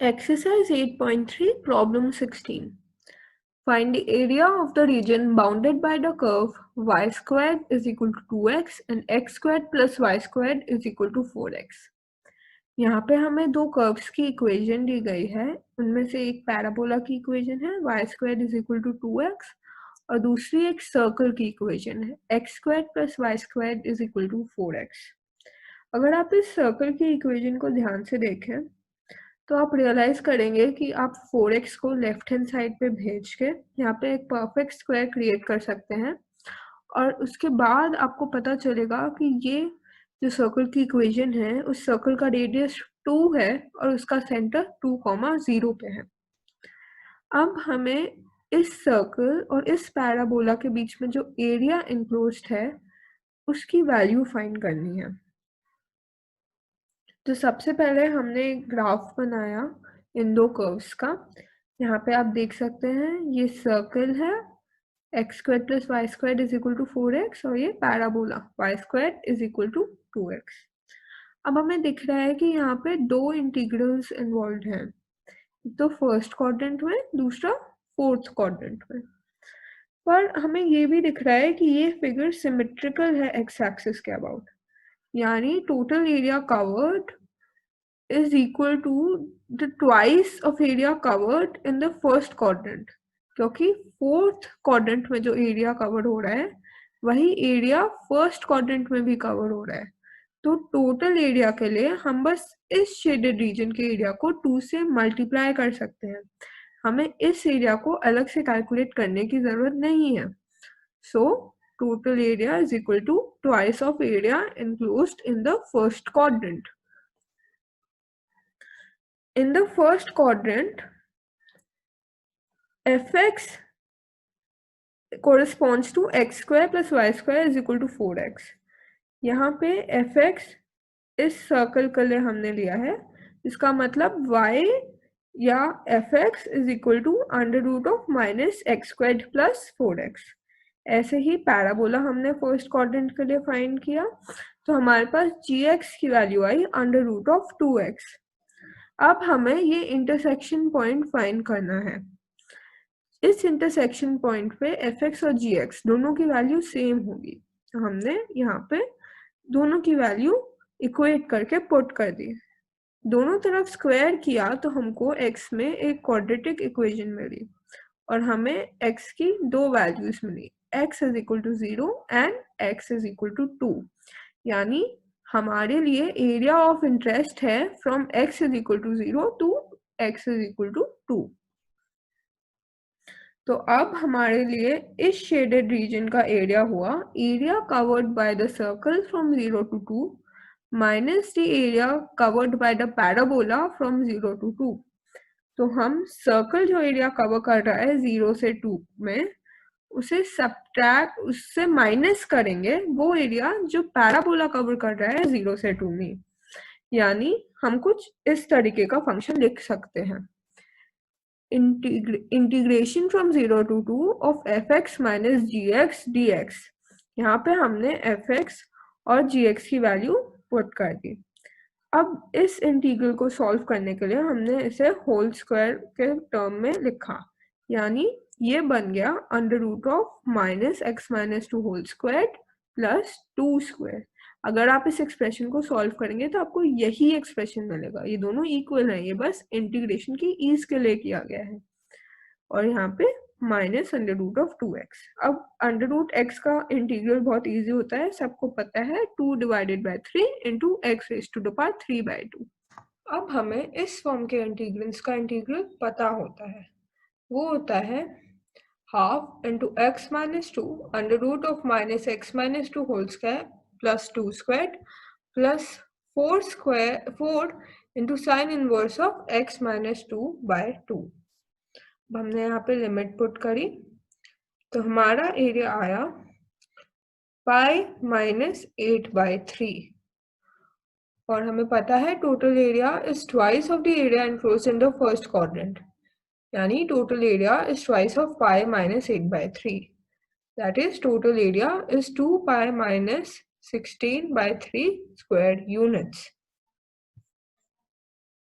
Exercise 8.3, problem 16. Find the area of the region bounded by the curve y squared is equal to 2x and x squared plus y squared is equal to 4x. यहाँ पे हमें दो curves की equation दी गई है, उनमें से एक पैराबोला की इक्वेशन है y squared is equal to 2x और दूसरी एक सर्कल की इक्वेशन है x squared plus y squared is equal to 4x. अगर आप इस सर्कल की इक्वेशन को ध्यान से देखें तो आप रियलाइज करेंगे कि आप 4x को लेफ्ट हैंड साइड पे भेज के यहाँ पे एक परफेक्ट स्क्वायर क्रिएट कर सकते हैं और उसके बाद आपको पता चलेगा कि ये जो सर्कल की इक्वेशन है उस सर्कल का रेडियस 2 है और उसका सेंटर 2,0 पे है. अब हमें इस सर्कल और इस पैराबोला के बीच में जो एरिया इनक्लोज्ड है उसकी वैल्यू फाइंड करनी है. तो सबसे पहले हमने एक ग्राफ बनाया इन दो कर्व्स का. यहाँ पे आप देख सकते हैं ये सर्कल है x square plus y square is equal to 4x और ये parabola y square is equal to 2x. अब हमें दिख रहा है कि यहाँ पे दो इंटीग्रल्स इन्वॉल्व हैं, तो फर्स्ट क्वाड्रेंट में, दूसरा फोर्थ क्वाड्रेंट में. पर हमें ये भी दिख रहा है कि ये फिगर सिमेट्रिकल है एक्स एक्सिस के अबाउट, यानी total area covered is equal to the twice of area covered in the first quadrant, क्योंकि फोर्थ क्वाड्रेंट में जो एरिया कवर हो रहा है वही एरिया फर्स्ट क्वाड्रेंट में भी कवर हो रहा है. तो टोटल एरिया के लिए हम बस इस शेडेड रीजन के एरिया को 2 से मल्टीप्लाई कर सकते हैं, हमें इस एरिया को अलग से कैलकुलेट करने की जरूरत नहीं है. So total area is equal to twice of area enclosed in the first quadrant. In the first quadrant, fx corresponds to x square plus y square is equal to 4x. यहाँ पे fx इस circle के लिए हमने लिया है, इसका मतलब y या fx is equal to under root of minus x square plus 4x. ऐसे ही पैराबोला हमने फर्स्ट क्वाड्रेंट के लिए फाइंड किया, तो हमारे पास gx की वैल्यू आई अंडर रूट ऑफ 2x. अब हमें ये इंटरसेक्शन पॉइंट फाइंड करना है. इस इंटरसेक्शन पॉइंट पे fx और gx दोनों की वैल्यू सेम होगी, तो हमने यहाँ पे दोनों की वैल्यू इक्वेट करके पुट कर दी. दोनों तरफ स्क्वायर किया तो हमको x में एक क्वाड्रेटिक इक्वेशन मिली और हमें x की दो वैल्यूज मिली, x is equal to 0 and x is equal to 2. यानी हमारे लिए एरिया ऑफ इंटरेस्ट है from x is equal to 0 to x is equal to 2. तो अब हमारे लिए इस शेडेड रीजन का एरिया हुआ area covered by the circle from 0 to 2 minus the area covered by the parabola from 0 to 2. तो हम सर्कल जो एरिया कवर कर रहा है 0 से 2 में, उसे सब्ट्रैक्ट, उससे माइनस करेंगे वो एरिया जो पैराबोला कवर कर रहा है 0 से 2 में. यानी हम कुछ इस तरीके का फंक्शन लिख सकते हैं, integration from 0 to 2 of fx minus gx dx. यहाँ पे हमने fx और gx की वैल्यू पुट कर दी. अब इस इंटीग्रल को सॉल्व करने के लिए हमने इसे होल स्क्वायर के टर्म में लिखा, यानी ये बन गया under root of minus x minus 2 whole square plus 2 square. अगर आप इस एक्सप्रेशन को सॉल्व करेंगे तो आपको यही एक्सप्रेशन मिलेगा. ये दोनों इक्वल है, ये बस इंटीग्रेशन की ईज के लिए किया गया है. और यहाँ पे minus under root of 2x. अब अंडर रूट x का इंटीग्रल बहुत इजी होता है, सबको पता है, 2 divided by 3 into x raise to the power 3/2. अब हमें इस फॉर्म के इंटीग्रल्स का इंटीग्रल पता होता है, वो होता है half into x minus 2 under root of minus x minus 2 whole square plus 2 square plus 4 into sine inverse of x minus 2/2. हमने यहाँ पे लिमिट पुट करी तो हमारा एरिया आया पाई माइनस 8/3 और हमें पता है total area is twice of the area enclosed in the first quadrant, यानी total area is twice of pi minus 8/3. That is total area is 2 pi minus 16/3 square units.